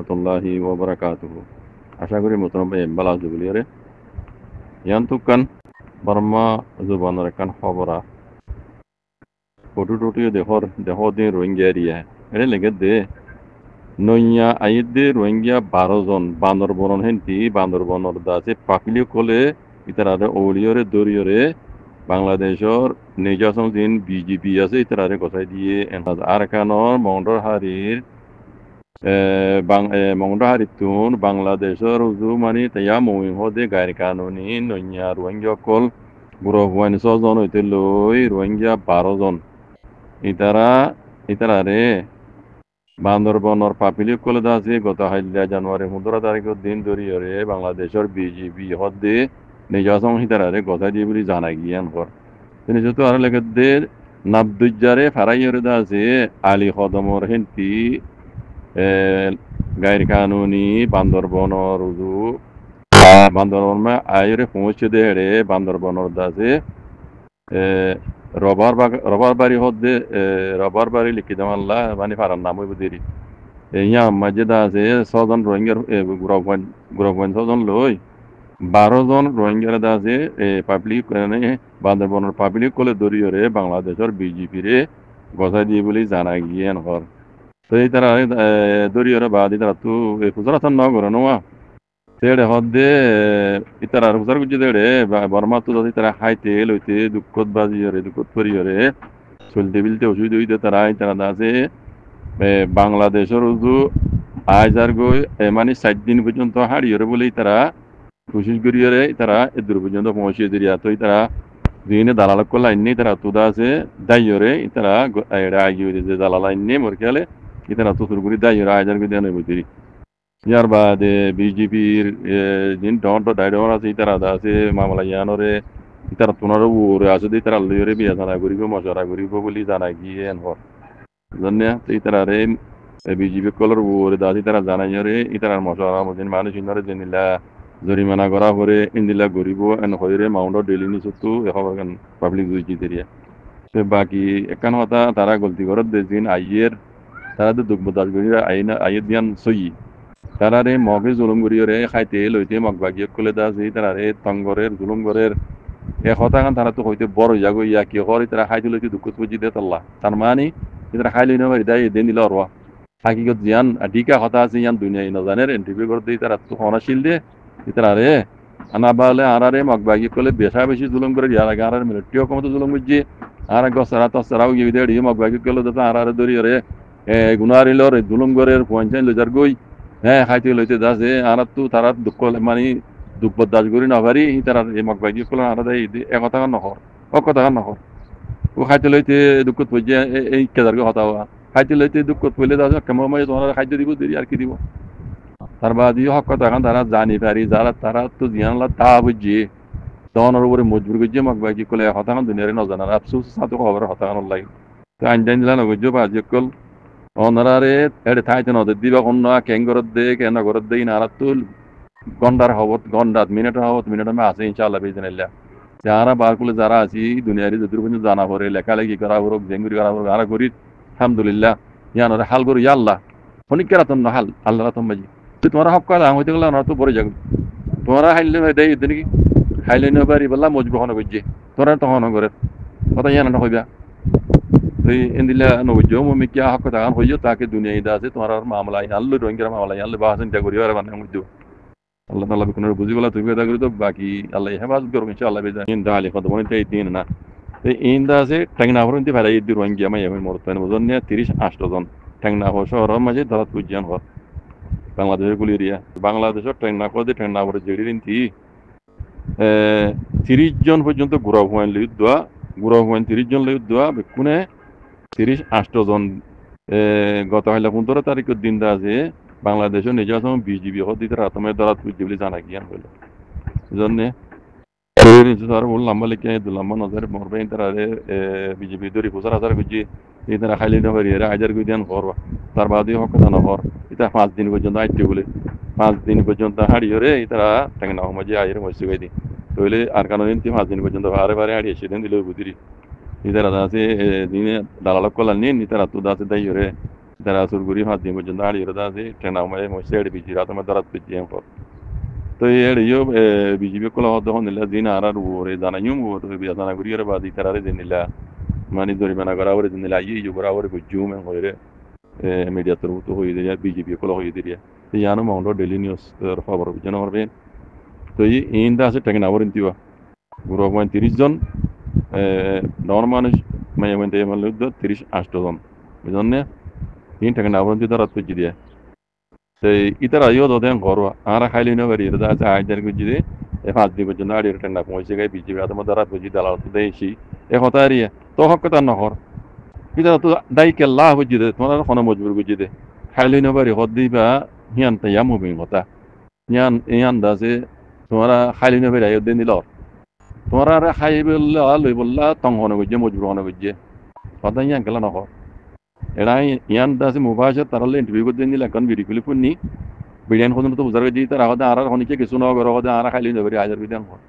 warahmatullahi wabarakatuh. আশা করি মোটামুটি ভালো আছে বলিয়ারে ইয়ান তুকান বর্মা জুবানের কান খবরা ফটো টুটিও দেহ দিন রোহিঙ্গা এরিয়া এটা লেগে দে নইয়া আইদ দে রোহিঙ্গা 12 জন বান্দরবন হেন্তি বান্দরবনর দাসে পাকলিও কোলে ইতারারে ওলিয়রে দরিয়রে বাংলাদেশর নির্যাতন দিন বিজেপি আছে ইতারারে গছাই দিয়ে আর কানর মন্ডর হারির মংডাহারিতুন বাংলাদেশের উজু মানি তাইয়া মহিন হদে গাইর কানুনি নইয়া রোহিঙ্গা কল বুড়ো হুয়াইন 6 জন হইতে লই রোহিঙ্গা 12 জন ইতারারে বান্দরবনর পাপিলি কলে দাসে গত হাইলা জানুয়ারি 15 তারিখের দিন ধরিয়রে বাংলাদেশের বিজেপি হদে নির্যাতন ইতারারে গতা দিয়ে বলে জানা গিয়ান কর তিনি যত আর লেগে দে নাবদুজারে ফারাইয়রে দাসে আলী কদমর হেন্তি গাইর কানুনি বান্দরবনর উজু বান্দরবন মে আইরে পৌঁছে দেড়ে বান্দরবনর দাসে রবার বাড়ি হদ্দে রবার বাড়ি লিখি দামাল্লা মানে ফারার নাম হইব দেরি ইয়া মাঝে দাসে 6 জন রোহিঙ্গার গুরগওয়ান 6 জন লই 12 জন রোহিঙ্গার দাসে পাবলিক বান্দরবনের পাবলিক কলে দরিয়রে বাংলাদেশের বিজেপি রে গছাই দিয়ে বলে জানা গিয়েন হর তো এই তারা দরিয়রে বাদ তারা তো ফুজরাতন ন করে নোয়া তেড়ে হদ্দে ইতারা ফুজার গুজি দেড়ে বর্মা তো যদি তারা খাইতে লইতে দুঃখত বাজিয়রে দুঃখত পরিয়রে চলতে বিলতে অসুবিধা হইতে তারা দাসে বাংলাদেশের উজু আজ আর গই মানে 7 দিন পর্যন্ত হারিয়রে বলেই তারা কোশিশ করিয়রে তারা দূর পর্যন্ত পৌঁছিয়ে দিরিয়া তো তারা দিনে দালাল করলা ইন্নি তারা তুদা আছে দাইয়রে তারা আগিয়ে যে দালালা ইন্নি মোর খেয়ালে ইতারা তো শুরু করি দাইয়রে আজ আর গই দেন বইতিরি ইয়ার বাদে বিজেপির যিন ডন দায়ডর আছে তারা আছে মামলা ইয়ানরে তারা তোনার ওরে আছে তারা লইরে বিয়া জানা করিব মশরা করিব বলি জানা গিয়ে হর জানিয়া এই তারা রে বিজেপি কলর ওরে দাদি তারা জানাইরে ইতারার মশরা মদিন মানুষ ইনরে জেনিলা জরিমানা করা পরে ইন্দিলা গরিব এন হইরে মাউন্ট ডেলি নিছতু এখন পাবলিক বুঝি দেরিয়া তো বাকি একান হতা তারা গলতি করত দেদিন আইয়ের তারা তো দুঃখ বদাস করি আইয়ের দিয়ান সই তারারে মগে জুলুম করিয়রে খাইতে লইতে মগ বাগিয়ে কলে দাসি তারারে তঙ্গরের জুলুম গরের হতাগান তারা তো হইতে বড় জাগো ইয়া কি হরি তারা খাইতে লইতে দুঃখ বুঝি দে তাল্লা তার মানে তারা খাইলে না বাড়ি দাই দেন দিল অরওয়া হাকিগত জিয়ান ডিকা হতা আছে ইয়ান দুনিয়ায় না জানের ইন্টারভিউ করতে তারা তো হনাশীল দে তারারে আনা বালে আরারে মগ বাগিয়ে কলে বেশি জুলুম করে ইয়ার আগে আরার মিলিটিও কম তো জুলুম বুঝি আর গসরা তসরাও গিয়ে দে মগ বাগিয়ে কলে দাতা আরারে দরিয়রে গুনারিলর জুলুম গরের পঞ্চায়েত লজার গই হ্যাঁ খাইতে লইতে দাসে আর তো তারা দুঃখ মানে দুঃখ বদাস করি না পারি তারা এই মগ বাগিয়ে কলে আর দেয় এক কথা নহর কথা নহর ও খাইতে লইতে দুঃখ পড়ছে এই কেদারকে হতা হওয়া খাইতে লইতে দুঃখ পড়লে দাস কেমন মানে তোমার খাদ্য দিব দেরি আর কি দিব তার বাদ হক কথা তারা জানি পারি যারা তারা তো জিয়ানলা তা বুঝছে তখনের উপরে মজবুর করছে মগ বাগিয়ে কলে হতাখান দুনিয়ারে নজানার আফসোস সাথে খবর হতাখান লাগে তো আইন জান দিলা নগজ্য বা কল অনারে এড়ে থাইতে নদে দিবা কোন কেন করত দে কেন করত দেই না আর তুল গন্ডার হবত গন্ডাত মিনিটের হবত মিনিটের মে আছে ইনশাআল্লাহ বিজনেল্লাহ যারা বারকুলে যারা আছি দুনিয়ারে যদুর পর্যন্ত জানা পড়ে লেখালেখি করা হোক জেঙ্গুরি করা হোক আর করি আলহামদুলিল্লাহ ইয়ানরে হাল করি আল্লাহ ফনিকেরা তো হাল আল্লাহ রাতম বাজি তুই তোমার হক কথা হইতে গেলে না তো বড় যাগ তোমরা হাইলে দেই দিনকি হাইলে না পারি বললা মজবুর হন গজ্জে তোরা তখন করে কথা ইয়ান না হইবা তুই ইন্দিলা নবজো মমি কি হক কথা হইও তাকে দুনিয়া ইদা আছে তোমার মামলা আল্লাহ রোহিঙ্গা মামলা আল্লাহ বাহাসন চিন্তা করি আর মানে মজবুর আল্লাহ তাআলা কোন বুঝি বলা তুই কথা করি তো বাকি আল্লাহ হেফাজত করবে ইনশাআল্লাহ বেজা ইন্দা আলী কত বলতে এই দিন না এই ইন্দা আছে টেংনা হরন্তি ভাই এই রোহিঙ্গা মাই এমন মরতেন বুঝনে 38 জন টেংনা হো শহরের মাঝে ধরাত বুঝিয়ান হর বাংলাদেশের গুলিরিয়া বাংলাদেশের টেংনা করে টেংনা করে জেডিরিনতি 30 জন পর্যন্ত গুড়া হুয়াইন লই দোয়া গুড়া হুয়াইন 30 জন লই দোয়া বেকুনে 38 জন গত হইলা 15 তারিখের দিন দা আছে বাংলাদেশের নির্যাতন বিজিবি হদিতে রাতমে দরাত বুঝিবলি জানা গিয়ান হইল জন্যে লম্বা লিখে লম্বা নজর মরবে তারারে বিজেপি দরি 50,000 গুজি ইতারা খাইলে না পারি হাজার গুজিয়ান করবা তার বাদে হক কথা না কর এটা 5 দিন পর্যন্ত আইতে বলে 5 দিন পর্যন্ত হারিয়রে ইতারা টাঙ্গনা মাঝে আইরে মসি গাইদি তইলে আর কারণ 5 দিন পর্যন্ত বারে হারিয়ে সেদিন দিলে বুঝিরি ইতারা আছে দিনে দালালক কলান নি ইতারা তো দাসে দাইরে তারা সুরগুড়ি হাত দিয়ে পর্যন্ত আড়ি ওরা আছে ট্রেনা মানে মশাই বিজি রাত আমার দাঁড়াত পেয়েছি এরপর তো এর ইয়ে বিজিবি কলা হতে হনিলা দিন আর আর ওরে জানাইম ও জানা করি ওরে বাদি তারারে দিনিলা মানে জরিমানা করা ওরে দিনিলা ইয়ে করা ওরে বুঝুম হইরে মিডিয়া তোর তো হয়ে দিয়ে বিজিবি কলা হয়ে দিয়ে ইয়ানো মাউন্ট ডেইলি নিউজ খবর বুঝেন পারবেন তো এই ইন্দা আছে টাকা না বলেন দিবা গুরু 30 জন নর মানুষ মানে এমন লোক 38 জন বুঝলেন না তিন টাকা না বলেন তারা তো দিয়ে সেই ইতারা ইয়ে দেন ঘরোয়া আর খাইলে না বাড়ি এটা আছে আইদার গুজি দে এ 5 দিন পর্যন্ত আড়ি ঠান্ডা পৌঁছে গায় বিজিবি আদম দ্বারা বুঝি দালাল তো দেইছি এ কথা আরিয়া তো হক কথা নহর ইতারা তো দাই কেল্লা বুঝি দে তোমার কোন মজবুর বুঝি দে খাইলে না বাড়ি হদ দিবা হিয়ান তাইয়া মুবিন কথা হিয়ান ইয়ান দাসে তোমারা খাইলে না বাড়ি আয় দেন দিল তোমারা আর খাইবেলা লই বললা তং হন গুজি মজবুর হন গুজি কথা ইয়ান কেলা নহর এরা ইয়ান দাসে মুবাশার তারালে ইন্টারভিউ করতে দিলা কারণ ভিডিও ক্লিপ নি বিরিয়ানি খোঁজ তো বুঝার গেছি তার আগে আর হনিকে কিছু না করে আগে আর খাইলি না বেরি হাজার বিরিয়ানি হয়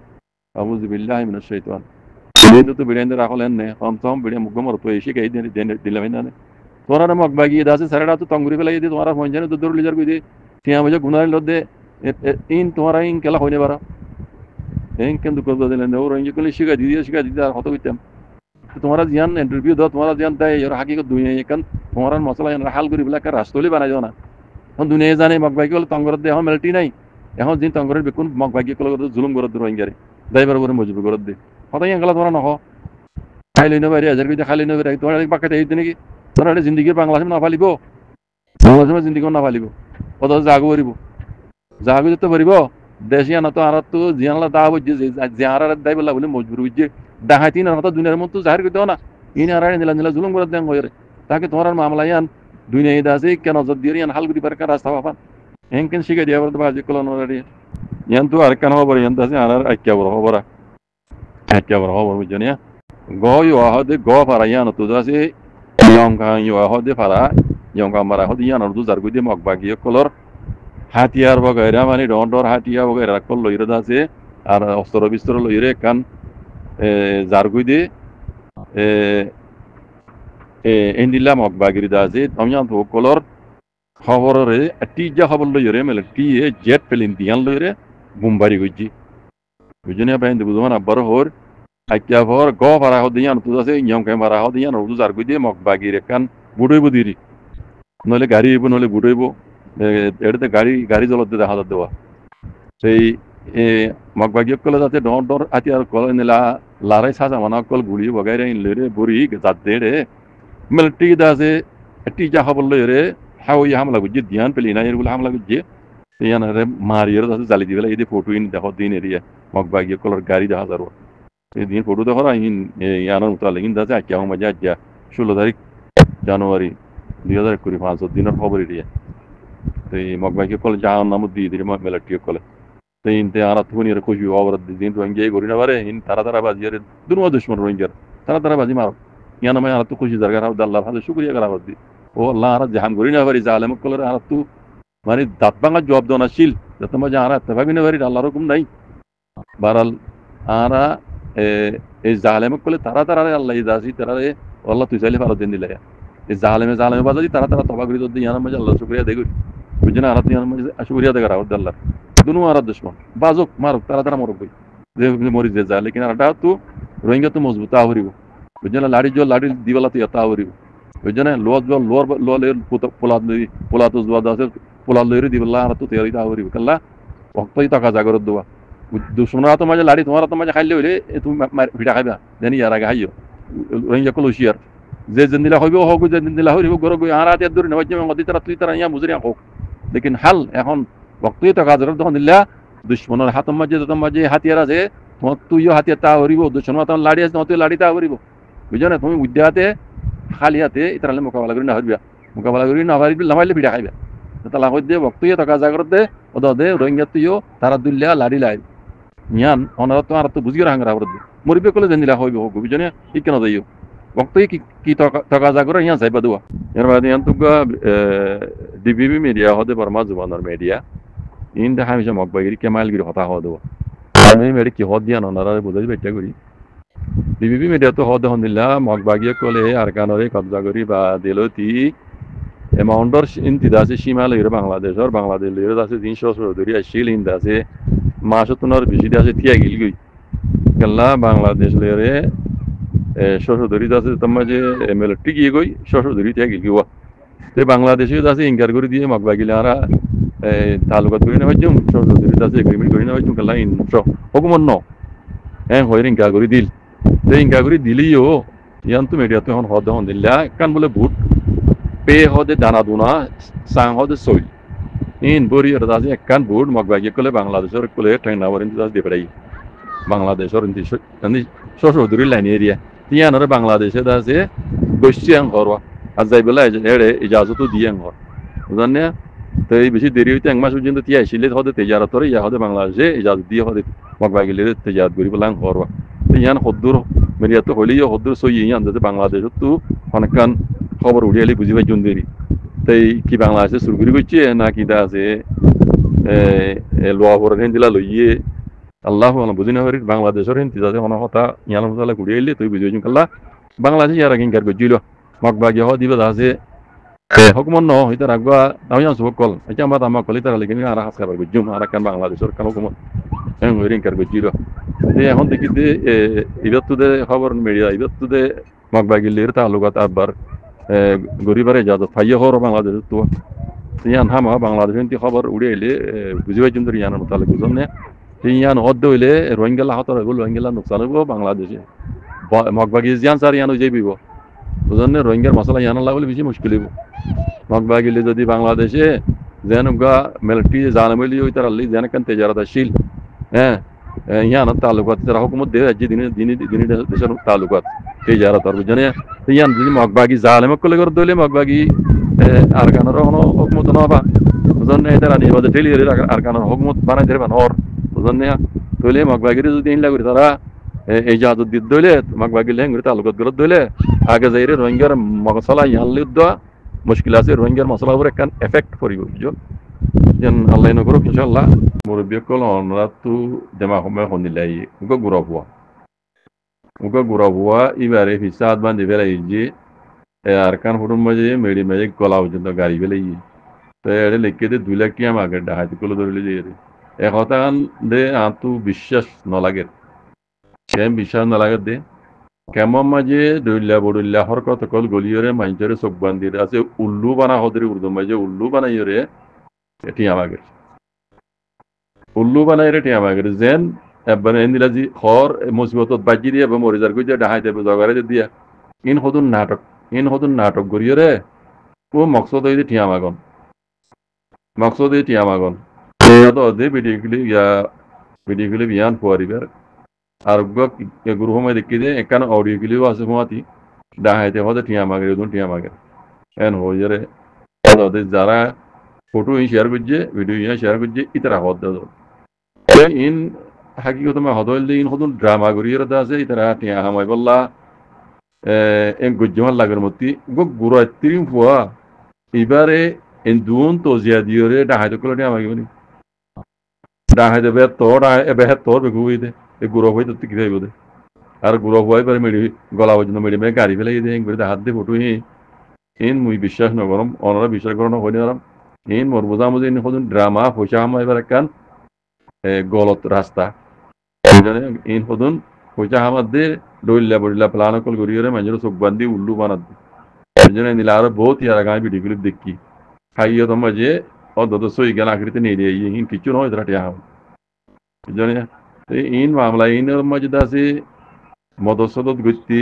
আউযু বিল্লাহি মিনাশ শাইতান বিরিয়ানি তো বিরিয়ানি রাখলেন নে কম বিরিয়ানি মুখ মর তো এসে গাই দিলাম না তোরা না মগ বাগিয়ে দাসে সারাটা তো তঙ্গুরি ফেলাই দিয়ে তোমার ফোন জানে তো দূর লিজার কই দে তিয়া বুঝে গুনার লদে ইন তোমারা ইন কেলা হইনে বারা ইন কিন্তু কত দিলেন ওর ইন কলি শিখা দিয়ে আর কত কইতাম তোমারা জিয়ান ইন্টারভিউ দাও তোমারা জিয়ান দেয় এর হাকিকত দুনিয়া কারণ তোমার মশলা হাল করি বলে একটা রাষ্ট্রলি বানাই যাও না এখন দুনিয়া জানে মগবাগি হলে তঙ্গরত দিয়ে এখন মেলটি নাই এখন দিন তঙ্গরের বেকুন মগবাগি কল জুলুম করত রোহিঙ্গারে দায়বার করে মজবুর করত দে হতাই গেলা তোরা নহ খাইলে না বাইরে হাজার কইতে খাইলে না বাইরে তোমার বাক্কাতে এই নাকি তোরা জিন্দগির বাংলাদেশ না ফালিব বাংলাদেশের জিন্দগি না ফালিব কত জাগো করিব জাগো যেতে পারিব দেশিয়া না তো আর তো জিয়ানলা দা বুঝছে যে আর দাই বলা বলে মজবুর বুঝছে ডাহাতি না তো দুনিয়ার মতো জাহির করতে না ইন আর নিলা জুলুম করে দেন হয়ে তাকে তোমার মামলা ইয়ান দুনিয়া আছে কেন নজর দিয়ে ইয়ান হাল করি পারে রাস্তা পাবা হেনকেন শিখে দিয়া বলতে বাজি কলন ওরে ইয়ান তো আর কেন হবর ইয়ান আছে আর আইকিয়া বড় হবরা আইকিয়া বড় হবর বুঝনিয়া গয় ওয়াহদে গ পারা ইয়ান তো আছে ইয়ংকা ওয়াহদে পারা ইয়ংকা মারা হদি ইয়ান আর দু জার গুদি মগবাগিয়ে কলর হাতিয়ার বগেরা মানে ডর হাতিয়া বগেরা কল লইরে আছে আর অস্ত্র বিস্ত্র লইরে কান জার গুদি এন্ডিলা মগবাগিরি দাছে অমিয়ান তো কলর খবরের টিজা খবর লইরে মেলে টি জেট পেলিন দিয়ান লইরে বুমবারি গজি বুঝনে বাইন বুঝমান আব্বার হর আইকিয়া ভর গ পারা হদিয়ান তো আছে ইয়ং কে মারা হদিয়ান উদু জার গজি মগবাগিরে কান বুড়ইব দিরি নলে গাড়ি ইব নলে বুড়ইব এড়তে গাড়ি জলত দেখা দেওয়া সেই মগবাগি কলে যাতে ডর আতিয়ার কলে নিলা লারাই সাজা মানা কল গুড়ি বগাইরে লইরে বুড়ি জাত দেড়ে মেলে টি দাছে টিজা খবর লইরে হাওই হামলা গুজি দিয়ান পেলি না এরগুলো হামলা গুজি ইয়ান রে মারিয়ে দাছে জালি দিবেলা এই ফটো ইন দেখো দিন এরিয়া মগবাগি কলর গাড়ি দেখা যারো এই দিন ফটো দেখো ইন ইয়ানোর মতো লাগিন দাছে আকিয়া মজা আজ্জা 16 তারিখ জানুয়ারি 2025 দিনের খবর এরিয়া এই মগবাগি কল জাহান নাম দিয়ে দিরে মেলাটি কলে তো ইনতে আর তুনি রে খুশি ওভার দিন রোহিঙ্গা গরি না পারে ইন তারা বাজিয়ে দুনো দুশমন রোহিঙ্গার তারা বাজি মারো ইয়ান আমি আর তো খুশি জায়গা আল্লাহর হাতে শুকরিয়া করা বাদি ও আল্লাহ আর জাহান গরি না পারি জালেম কলর আর তো মানে দাঁত ভাঙা জবাব দেওয়া ছিল যাতে মাঝে আর তেভাবি না পারি আল্লাহর হুকুম নাই বারাল আর এই জালেম কলে তারা আল্লাহ দাসি তারা আল্লাহ তুই চাইলে ভালো দিন দিলে এই জালেমে বাজাজি তারা তবা করি যদি ইয়ান মাঝে আল্লাহ শুকরিয়া দেই বুঝছেন আর ইয়ান মাঝে শুকরিয়া দে করা আল্লাহ দুনো আর দুশ্মন বাজক মারুক তারা মরক বই যে মরি যে যায় লেকিন আরটা তো রোহিঙ্গা তো মজবুত আহরিব বুঝছেন লাড়ি দিবেলা তো এটা আহরিব বুঝছেন লোয়ার পোলাত আছে পোলা লইরে দিবেলা আর তো তৈরি আহরিব কাল্লা ভক্তই টাকা জাগরত দেওয়া দুশ্মনের তো মাঝে লাড়ি তোমার তো মাঝে খাইলে হইলে তুমি ভিটা খাইবা জানি ইয়ার আগে খাইও রোহিঙ্গা কল হুশিয়ার যে যেন দিলা হইব হোক যে দিন দিলা হইব গরো গই আর হাতে দূরে নেওয়া নদী তারা তুই তারা ইয়া মুজরিয়া হোক লেকিন হাল এখন বক্তই টাকা জাগরত তখন দিলা দুশ্মনের হাতের মাঝে হাতিয়ার আছে তোমার তুইও হাতিয়ার তা হরিব দুশ্মনের তোমার লাড়ি আছে তুই লাড়ি তা হরিব বুঝছো না তুমি উদ্যা হাতে খালি হাতে ইতারালে মোকাবেলা করি না হরিবা মোকাবেলা করি না হারিবি নামাইলে ভিড়া খাইবা তালা কই দে বক্তই টাকা জাগরত দে ওদা দে রোহিঙ্গা তুইও তারা দুল্লা লাড়ি লাই ইয়ান অনার তো আর তো বুঝিয়ে রাঙ্গা হরদ মরিবে কলে জানিলা হইব হোক বুঝছো না ই কেন যাইও বক্তই কি টাকা জাগরে ইয়া যাইবা দেওয়া এর বাদে ইয়ান তো ডিবিবি মিডিয়া হতে পারমা জুবানের মিডিয়া ইন দেখা হয়েছে মগবাগিরি কেমাইলগিরি হতা হওয়া দেবো আমি মেডি কি হদ দিয়া ননারা বুঝাই বেটা করি ডিবিবি মিডিয়া তো হদ হন্দিল্লা মগবাগিয়ে কলে আর কানরে কবজা করি বা দিলতি এমাউন্টর ইন্তিদা আছে সীমা লইরে বাংলাদেশর বাংলাদেশ লইরে আছে 300 ধরি আসছিল ইন্দা আছে মাস তোনার বেশি আছে থিয়া গিল গই কেলা বাংলাদেশ লইরে শ্বশুরধরি আছে তোমার যে মিলিটারি গিয়ে গই শ্বশুরধরি থিয়া গিল গিয়া তে বাংলাদেশে আছে ইনকার করে দিয়ে মগবা গিলা আর তালুকাত করে নেওয়া যাম শ্বশুরধরি আছে এগ্রিমেন্ট করে নেওয়া যাম কেলা ইন্ট্র হুকুমন ন হ্যাঁ হয়ে ইনকার করে দিল তে ইনকার করে দিলিও ইয়ান তো মিডিয়া তো এখন হদ হন দিল্লা কান বলে ভোট পে হদে দানা দুনা সাং হদে সইল ইন বরি আর দাসে একখান ভোট মগবাগি কলে বাংলাদেশের কলে ট্রেন আবার ইন্তি দাস দেপড়াই বাংলাদেশের ইন্তি শ্বশুরধরি লাইন এরিয়া তিয়ান আর বাংলাদেশে দাসে বসছিয়াং ঘরওয়া আর যাই বেলা এড়ে ইজাজতও দিয়াং ঘর বুঝলেন না তো এই বেশি দেরি হইতে এক মাস পর্যন্ত তিয়া আসলে হদে তেজারতরে ইয়া হদে বাংলাদেশে ইজাজত দিয়ে হদে মগবাগিলে তেজারত করি পেলাং ঘরওয়া ইয়ান হদ্দুর মেরিয়া তো হইলেও হদ্দুর সই ইয়ান যাতে বাংলাদেশত তো অনেকখান খবর উড়িয়ালি বুঝি পাই জন দেরি তাই কি বাংলাদেশে সুরগুরি করছে না কি তা আছে লোয়া ভরেন হেন্দিলা লইয়ে আল্লাহ বুঝি না পারি বাংলাদেশের হেন্দি যাতে অনেক কথা ইয়ান মশালা ঘুরিয়ে এলে তুই বুঝি পাইছুন কাল্লা বাংলাদেশ ইয়ারা কিনকার করছিল মগবাগি হওয়া দিবে আছে হুকুমন ন হইতে রাখবা আমি আনসব কল এটা আমার আমার কলি তারা লেগে আর হাস খাবার গুজুম আর কান বাংলাদেশের কান হুকুমত রিঙ্কার করছিল এখন দেখি যে ইবাত্তুদে খবর মিডিয়া ইবাত্তুদে মগবাগিলির তালুকাত আবার গরিবারে যাদ ফাইয়া হর বাংলাদেশ তো ইয়ান হামা বাংলাদেশ খবর উড়ে এলে বুঝি পাইছুন তো ইয়ানের মোতালে বুঝুন না ইয়ান অদ্দ হইলে রোহিঙ্গালা হাতর হইব রোহিঙ্গালা নোকসান হইব বাংলাদেশে মগবাগি জিয়ান সার ইয়ান হয়ে যাইব বুঝলেন রোহিঙ্গার মশলা ইয়ান লাগলে বেশি মুশকিল হইব মগবাগিলে যদি বাংলাদেশে যেন মিলিটারি জানামিলি ওই তার যেন কেন তেজারত আসছিল হ্যাঁ ইয়ান তালুকাত তারা হুকুমত দিয়ে রাজ্যে দিনে দিনে দিনে দেশের তালুকাত তেজারত আর বুঝলেন ইয়ান যদি মগবাগি জালেমক কলে করে দইলে মগবাগি আর কানোর হুকুমত নবা বুঝলেন তারা নির্বাচন ঠেলি আর কানোর হুকুমত বানাই দেবে নর বুঝলেন দইলে মগবাগির যদি ইনলা করি তারা এই জাহাজ দিয়ে দইলে মগবাগি লেঙ্গুরি তালুকাত করে দইলে আগে যাইরে রোহিঙ্গার মশলা ইয়ান লিদ্দা মুশকিল আছে রোহিঙ্গার মশলা উপর একখান এফেক্ট পড়িব বুঝছো যেন আল্লাহ নকরক ইনশাল্লাহ মুরব্বী কল অনরা তো দেমা সময় শুনিলাই উগো গুড়া হওয়া এবারে ফিসাদ বান্ধি ফেলাই যে আর কান ফুটুন মাঝে মেডি মাঝে গলা পর্যন্ত গাড়ি ফেলাই তো এটা লিখে দে 2 লাখ টিয়া মাগে ডাহাতি কলে ধরলে যে এক হতান দে আঁতু বিশ্বাস নলাগে কেম বিশ্বাস নলাগে দে কেমন মাঝে দৈল্লা বড়ুল্লা হরকত কল গলিয়রে মাইঞ্চরে চোখ বান্ধিরে আছে উল্লু বানা হদরে উর্দু মাঝে উল্লু বানাইরে টিয়া মাগের উল্লু বানাইরে টিয়া মাগের যেন এবার এন্দিলাজি খর মুসিবতত বাজি দিয়ে মরিজার গুজে ডাহাই দেবে জগারে দিয়া ইন হদুন নাটক গড়িয়রে ও মকসদ হইতে টিয়া মাগন মকসদ এই টিয়া মাগন দে ভিডিওগুলি বিয়ান ফুয়ারিবার আর গুরু সময় দেখি দে একান অডিও গুলিও আছে হুমাতি ডাহাইতে হদে টিয়া মাগের টিয়া মাগের এন হইরে যারা ফটো শেয়ার করছে ভিডিও শেয়ার করছে ইতারা হদ ইন হাকিকত মা হদল ইন হদুন ড্রামা করিয়ে আছে ইতারা টিয়া হামাই বললা en gujjamal lagar moti go gura tirim fuwa ibare en duon to ziadiore da haydo koloni amagi bani da haydo be to da ebe he to be guide e gura hoy to tikrai bode ar gura hoy bare medi gola bojno medi me gari fele ide en gure হাত de photo hi in mui বিশ্বাস না গরম অনরা বিশ্বাস করনো হই না in mor bozamuze in hodun drama fosha ama ibare kan গলত রাস্তা in hodun fosha hamade ডইল্লা বড়িল্লা প্লান কল গরিয়রে মাঝে চোখ বান্ধি উল্লু বানাত বুঝলেন নিলে আরো বহুত ইয়ার গায়ে ভিডিও ক্লিপ দেখি খাইয়ে তো মাঝে অন্তত সই গেল আকৃতি নেই দিয়ে ইন কিছু নয় তারা টিয়া বুঝলেন ইন মামলা ইনের মাঝে আছে মদসদত গতি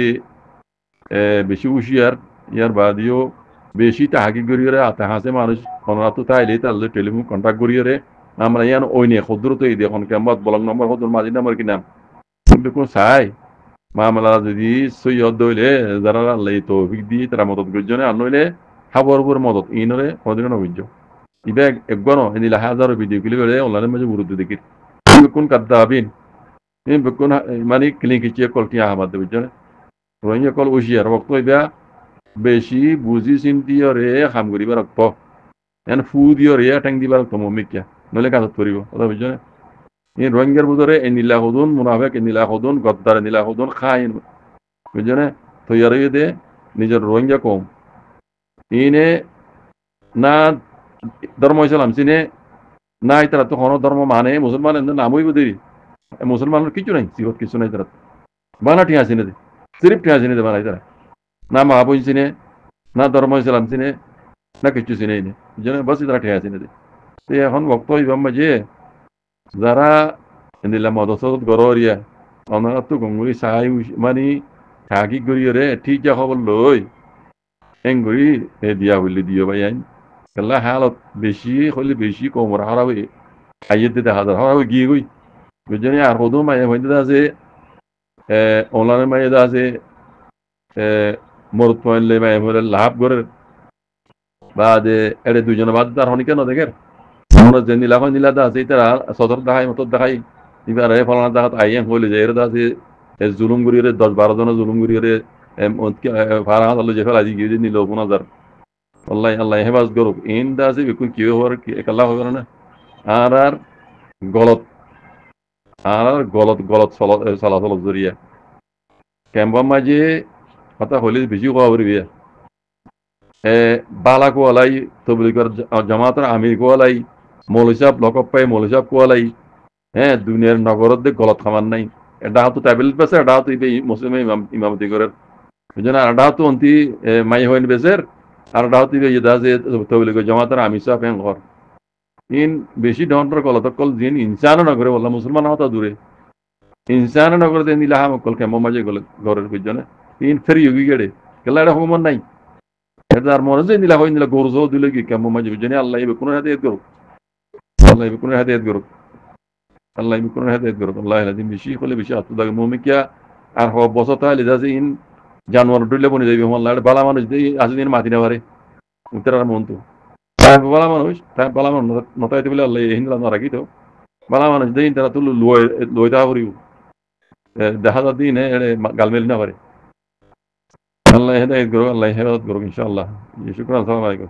বেশি হুশিয়ার ইয়ার বাদিও বেশি তাহাকি গরিয়রে আতে হাসে মানুষ অনরা তো তাইলে তাহলে টেলিফোন কন্ট্যাক্ট গরিয়রে আমরা ইয়ান ওই নিয়ে ক্ষুদ্রত এই দেখুন কেমন ব্লক নম্বর ক্ষুদ্র মাঝি নাম্বার কি নাম দেখুন চাই মামলা যদি সৈয়দ দইলে যারা আল্লাহ তৌফিক দিয়ে তারা মদত গজ্জনে আর নইলে খাবার উপর মদত ইনরে কোনদিন নবজ্জ ইবে একগণ এনিলা হাজার ভিডিও ক্লিপ করে অনলাইনের মাঝে গুরুত্ব দেখি কোন কাদ্দাবিন এই বেকুন মানে ক্লিনিক চেক কল কি আহমদ বুঝজনে রোহিঙ্গা কল উশিয়ার বক্ত ইবা বেশি বুঝি চিন্তিয়রে কাম করিবার রক্ত এন ফু দিয়রে ট্যাং দিবার তমমিকিয়া নইলে কাজত করিব কথা বুঝজনে in রোহিঙ্গার ভিতরে এনিলা হদুন মুনাফিক এনিলা হদুন গদ্দার এনিলা হদুন খাইন বুঝছেন তো ইয়ারে দে নিজের রোহিঙ্গা কম ইনে না ধর্ম ইসলাম চিনে না তারা তো কোনো ধর্ম মানে মুসলমানের নামই বুঝি মুসলমানের কিছু নাই সিবত কিছু নাই তারা বানা ঠিয়া চিনে দে সিরিফ ঠিয়া চিনে দে বানাই তারা না মাহবুব চিনে না ধর্ম ইসলাম চিনে না কিছু চিনে নে জন্য বাস তারা ঠিয়া চিনে দে এখন বক্তব্য ইবাম মাঝে যারা নিলাম মদসত গরিয়া অনারা তো গঙ্গুই সাহাই মানে থাকি গরিয়রে ঠিক যা খবর লই এঙ্গুই দিয়া বললি দিও ভাই আইন কেলা হালত বেশি হইলে বেশি কমর হারাবে খাইয়ে দিতে হাজার হারাবে গিয়ে গই বুঝলি আর কত মায়ে হইতে আছে অনলাইনে মায়ে আছে মরত পয়েন্টলে মায়ে হলে লাভ করে বা যে এড়ে দুজনে বাদ তার হনি কেন দেখেন আমরা যে নীলা হয় নীলা দা আছে তারা সদর দেখাই মতর দেখাই এবার ফলানা দেখাত আইয়ান হইলে যে এর দা আছে জুলুম গুড়িয়ে 10-12 জনের জুলুম গুড়িয়ে ফারা হাত যে ফেলা গিয়ে যে নিল 15,000 আল্লাহ আল্লাহ হেফাজ করুক ইন দা আছে বিকুল কি হওয়ার কি একাল্লা হবে না আর গলত আর গলত চলাচল জরিয়া ক্যাম্পৰ মাঝে কথা হলে বেশি কোয়া পারবি বালা কোয়ালাই তবলিগর জামাতের আমির কোয়ালাই মৌলসাব লকব পাই মৌলসাব কোয়ালাই হ্যাঁ দুনিয়ার নগরত দে গলত খাবার নাই এটা হাতু ট্যাবলেট বেছে এটা হাতু মুসলিমে ইমামতি করে বুঝলেন আর এটা হাতু অন্তি মাই হইন বেছের আর এটা হাতু ইয়ে যে তবলিগর জামাতের আমির সাহেব হ্যাঁ ঘর ইন বেশি ধরনের গলত কল জিন ইনসানও নগরে বললাম মুসলমান হতা দূরে ইনসানও নগরে দেন দিলা হাম কল কেমন মাঝে ঘরের পিছনে ইন ফেরি হবি গেড়ে কেলা এটা হুকুমত নাই এটা আর মনে যে নিলা হয় নিলা গরু জো দিলে কি কেমন মাঝে পিছনে আল্লাহ ইবে কোনো হাতে করুক আল্লাহ ইবে কোনো হাতে করুক আল্লাহ ইবে কোনো হাতে করুক আল্লাহ আলাদিন বেশি হলে বেশি আত্মদাগ মমিকিয়া আর হব বছর তাহলে যাচ্ছে ইন জানোয়ার ডুলে বনে যাবি আল্লাহ বালা মানুষ দিয়ে আছে দিন মাতি না পারে উত্তরার মন তো বালা মানুষ তাই বালা মানুষ নতাইতে বলে আল্লাহ হিন্দা না রাখি তো বালা মানুষ দিন তারা তুল লই দেওয়া করিব দেখা যার দিন গালমেল না পারে আল্লাহ হেদায়ত করুক আল্লাহ হেদায়ত করুক ইনশাআল্লাহ শুক্রান আসসালামু আলাইকুম